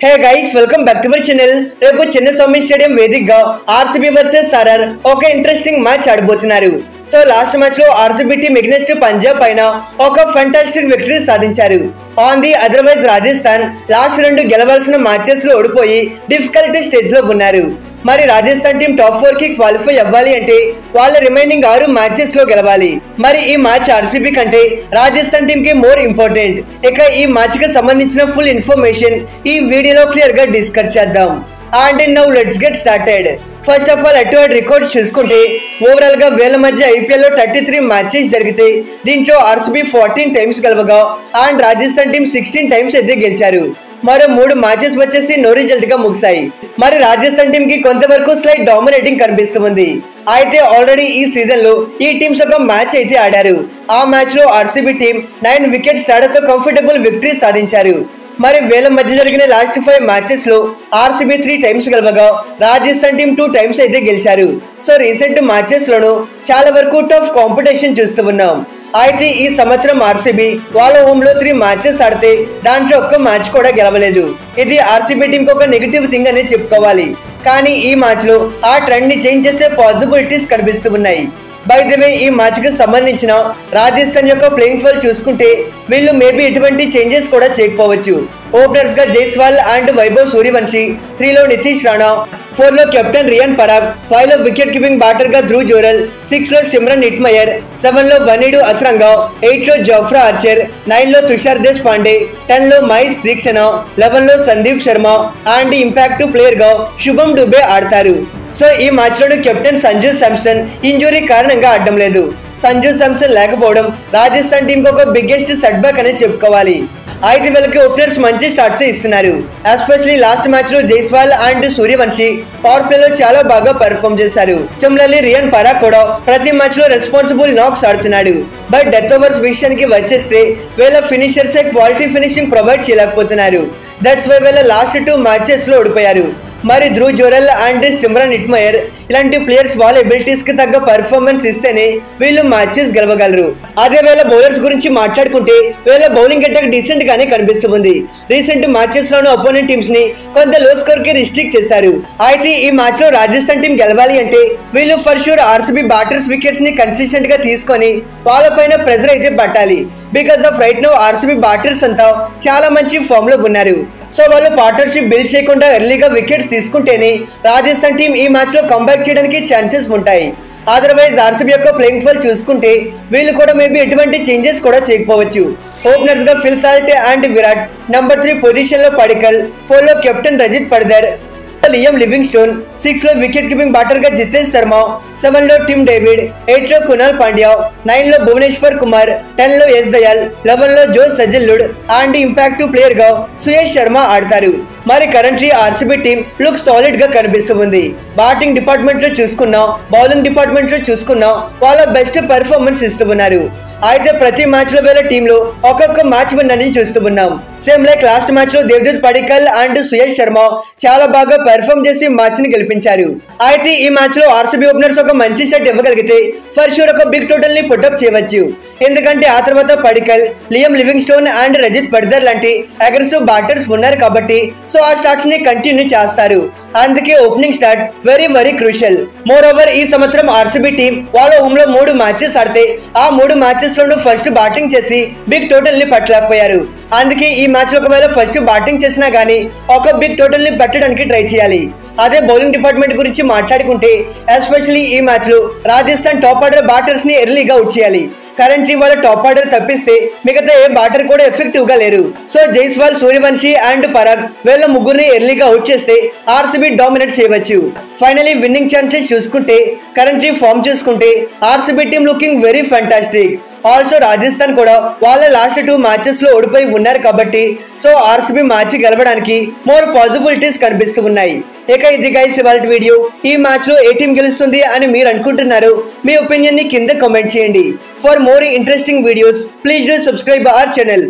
Hey guys welcome back to our channel. రేపు Chinnaswamy stadium వేదికగా RCB versus RR ఒక interesting match ఆడబోతున్నారు. So last match లో RCB team against Punjab పైన ఒక ఫెంటాస్టిక్ విక్టరీ సాధించారు. On the otherwise Rajasthan last 2 గెలవాల్సిన మ్యాచెస్ లో ఓడిపోయి డిఫికల్ట్ స్టేజ్ లో ఉన్నారు. మరి రాజస్థాన్ టీం టాప్ 4 కి క్వాలిఫై అవ్వాలి అంటే వాళ్ళ రిమైనింగ్ 6 మ్యాచెస్ లో గెలవాలి. మరి ఈ మ్యాచ్ ఆర్సీబీ కంటే రాజస్థాన్ టీం కి మోర్ ఇంపార్టెంట్. ఇక ఈ మ్యాచ్ కి సంబంధించిన ఫుల్ ఇన్ఫర్మేషన్ ఈ వీడియోలో క్లియర్ గా డిస్కస్ చేద్దాం. And now let's get started. First of all head to head record చూసుకుంటే ఓవరాల్ గా వీళ్ళ మధ్య ఐపీఎల్ లో 33 మ్యాచెస్ జరిగితే దీంట్లో ఆర్సీబీ 14 టైమ్స్ గెలవగా అండ్ రాజస్థాన్ టీం 16 టైమ్స్ అయితే గెలిచారు. మరో 3 మ్యాచెస్ వచ్చేసి నో రిజల్ట్ గా ముగిశాయి. మరి రాజస్థాన్ టీం కి కొంతవరకు స్లైట్ డామినేటింగ్ కనిపిస్తుంది. అయితే ఆల్రెడీ ఈ సీజన్ లో ఈ టీమ్స్ ఒక మ్యాచ్ అయితే ఆడారు. ఆ మ్యాచ్ లో ఆర్సీబీ టీం 9 వికెట్స్ తేడాతో కంఫర్టబుల్ విక్టరీ సాధించారు. మరి వీళ్ళ మధ్య జరిగిన లాస్ట్ 5 మ్యాచెస్ లో ఆర్సీబీ 3 టైమ్స్ గెలవగా రాజస్థాన్ టీం 2 టైమ్స్ అయితే గెలిచారు. సో రీసెంట్ మ్యాచెస్ లోనూ చాలా వరకు టఫ్ కాంపిటీషన్ చూస్తూ ఉన్నాం. అయితే ఈ సంవత్సరం ఆర్సీబీ వాళ్ళ హోమ్ లో 3 మ్యాచెస్ ఆడితే దాంట్లో ఒక్క మ్యాచ్ కూడా గెలవలేదు. ఇది ఆర్సీబీ టీం కి ఒక నెగిటివ్ థింగ్ అని చెప్పుకోవాలి. కానీ ఈ మ్యాచ్ లో ఆ ట్రెండ్ ని చేంజ్ చేసే పాసిబిలిటీస్ కనిపిస్తూ ఉన్నాయి. బై ది వే ఈ మ్యాచ్ కి సంబంధించిన రాజస్థాన్ యొక్క ప్లేయింగ్ ఫైల్ చూసుకుంటే వీళ్ళు మేబీ ఎటువంటి చేంజెస్ కూడా చేయకపోవచ్చు. ఓపెనర్స్ గా జైస్వాల్ అండ్ వైభవ్ సూర్యవంశీ, 3 లో నితీష్ రాణా, 4 లో కెప్టెన్ రియాన్ పరాగ్, 5 లో వికెట్ కీపింగ్ బ్యాటర్ గా ధ్రువ్ జోరెల్, 6 లో సిమ్రన్ నిట్మయర్, 7 లో వనీడు అస్రంగా, 8 లో జోఫ్రా ఆర్చర్, 9 లో తుషార్ దేశ్ పాండే, 10 లో మహేష్ దీక్షణ, 11 లో Sandeep Sharma and impact player గా శుభం డుబే ఆడతారు. సో ఈ మ్యాచ్ లో కెప్టెన్ సంజు శాంసన్ ఇంజురీ కారణంగా ఆడడం లేదు. సంజు శాంసన్ లేకపోవడం రాజస్థాన్ టీం కి ఒక బిగ్గెస్ట్ సెట్ బ్యాక్ అని చెప్పుకోవాలి. అయితే వీళ్ళకి ఓపెనర్స్ మంచి స్టార్ట్స్ ఇస్తున్నారు. ఎస్పెషల్లీ లాస్ట్ మ్యాచ్ లో Jaiswal and Suryavanshi power play లో చాలా బాగా పెర్ఫార్మ్ చేశారు. సిమిలర్లీ రియాన్ పరాగ్ కూడా ప్రతి మ్యాచ్ లో రెస్పాన్సిబుల్ నాక్స్ ఆడుతున్నాడు. బట్ డెత్ ఓవర్స్ విషయానికి వచ్చేస్తే వీళ్ళ ఫినిషర్స్ క్వాలిటీ ఫినిషింగ్ ప్రొవైడ్ చేయలేకపోతున్నారు. దట్స్ వై వీళ్ళ లాస్ట్ 2 మ్యాచెస్ లో ఓడిపోయారు. మరి ధ్రువ్ జోరెల్ అండ్ సిమ్రన్ నిట్మయర్ ఇలాంటి ప్లేయర్స్ వాళ్ళ ఎబిలిటీస్ కి తగ్గ పర్ఫార్మెన్స్ ఇస్తేనే వీళ్ళు మ్యాచెస్ గెలవగలరు. అదే వీళ్ళ బౌలర్స్ గురించి మాట్లాడుకుంటే వీళ్ళ బౌలింగ్ అటాక్ డీసెంట్ గానే కనిపిస్తుంది. రీసెంట్ మ్యాచెస్ లోను అపోనెంట్ టీమ్స్ ని కొంత లో స్కోర్ కి రిస్ట్రిక్ట్ చేశారు. అయితే ఈ మ్యాచ్ లో రాజస్థాన్ టీం గెలవాలి అంటే వీళ్ళు for sure RCB batters wickets ని కన్సిస్టెంట్ గా తీసుకొని వాళ్ళపైన ప్రెజర్ అయితే పట్టాలి. Because of right now RCB batters అంతా చాలా మంచి ఫామ్ లో ఉన్నారు. సో వాళ్ళు పార్ట్నర్షిప్ బిల్డ్ చేయకుండా ఎర్లీగా వికెట్స్ తీసుకుంటేనే రాజస్థాన్ టీం ఈ మ్యాచ్ లో కంబ్యాక్ చేయడానికి ఛాన్సెస్ ఉంటాయి. అదర్వైజ్ ఆర్సీబీ యొక్క ప్లేయింగ్ ఫైల్ చూసుకుంటే వీళ్ళు కూడా మేబీ ఎటువంటి చేంజెస్ కూడా చేయకపోవచ్చు. ఓపెనర్స్ గా Phil Salt and Virat, number 3 position లో పడికల్, 4 లో కెప్టెన్ రజిత్ పడిదర్, లియం లివింగ్స్టోన్, 6 లో వికెట్ కీపింగ్ బ్యాటర్ గా జితేష్ శర్మ, 7 లో టిమ్ డేవిడ్, 8 లో కునాల్ పాండ్యా, 9 లో భువనేశ్వర్ కుమార్, 10 లో ఎస్ దయాల్, 11 లో జో సజిల్లుడ్ అండ్ ఇంపాక్ట్ ప్లేయర్ గా సుయేష్ శర్మ ఆడతారు. మరి currently RCB team look solid గా కనిపిస్తుంది. బ్యాటింగ్ డిపార్ట్మెంట్ లో చూసుకున్నా, బౌలింగ్ డిపార్ట్మెంట్ లో చూసుకున్నా వాళ్ళ బెస్ట్ పెర్ఫార్మెన్స్ ఇస్తున్నారు. అయితే ప్రతి మ్యాచ్ లో వీళ్ళ టీంలో ఒక్కొక్క మ్యాచ్ విన్ అని చూస్తూ ఉన్నాం. సేమ్ లైక్ లాస్ట్ మ్యాచ్ లో దేవదూత్ పడికల్ అండ్ సుయేష్ శర్మ చాలా బాగా పెర్ఫార్మ్ చేసి మ్యాచ్ ని గెలిపించారు. అయితే ఈ మ్యాచ్ లో ఆర్సీబీ ఓపెనర్స్ ఒక మంచి సెట్ ఇవ్వగలిగితే ఫర్ షూర్ ఒక బిగ్ టోటల్ ని పుట్అప్ చేయవచ్చు. ఎందుకంటే ఆ తర్వాత Padikkal, Liam Livingstone and Rajat Patidar లాంటి అగ్రెసివ్ బ్యాటర్స్ ఉన్నారు కాబట్టి సో ఆ స్టార్ట్స్ ని కంటిన్యూ చేస్తారు. అందుకే opening start very crucial. More over ఈ సంవత్సరం ఆర్సీబీ టీం వాళ్ళ హోమ్ లో 3 మ్యాచెస్ ఆడితే ఆ 3 మ్యాచెస్ లోనూ ఫస్ట్ బ్యాటింగ్ చేసి బిగ్ టోటల్ ని పట్టలేకపోయారు. అందుకే ఈ మ్యాచ్ లో ఒకవేళ ఫస్ట్ బ్యాటింగ్ చేసినా గానీ ఒక బిగ్ టోటల్ ని పెట్టడానికి ట్రై చేయాలి. అదే బౌలింగ్ డిపార్ట్మెంట్ గురించి మాట్లాడుకుంటే ఎస్పెషల్లీ ఈ మ్యాచ్ లో రాజస్థాన్ టాప్ ఆర్డర్ బ్యాటర్స్ ని ఎర్లీగా అవుట్ చేయాలి. కరెంట్లీ వాళ్ళ టాప్ ఆర్డర్ తప్పిస్తే మిగతా ఏ బ్యాటర్ కూడా ఎఫెక్టివ్ గా లేరు. సో జైస్వాల్, సూర్యవంశీ అండ్ పరాగ్ వీళ్ళ ముగ్గురిని ఎర్లీగా అవుట్ చేస్తే ఆర్సీబీ డామినేట్ చేయవచ్చు. ఫైనలీ విన్నింగ్ ఛాన్సెస్ చూసుకుంటే కరెంట్లీ ఫామ్ చూసుకుంటే RCB team looking very fantastic. Also Rajasthan కూడా వాళ్ళ లాస్ట్ 2 మ్యాచెస్ లో ఓడిపోయి ఉన్నారు కాబట్టి సో ఆర్సీబీ మ్యాచ్ గెలవడానికి మోర్ పాసిబిలిటీస్ కనిపిస్తూ ఉన్నాయి. ఇక ఇది గైస్ ఇవాల్టి వీడియో. ఈ మ్యాచ్ లో ఏ టీం గెలుస్తుంది అని మీరు అనుకుంటున్నారు? మీ ఒపీనియన్ ని కింద కామెంట్ చేయండి. For more interesting videos please do subscribe our channel.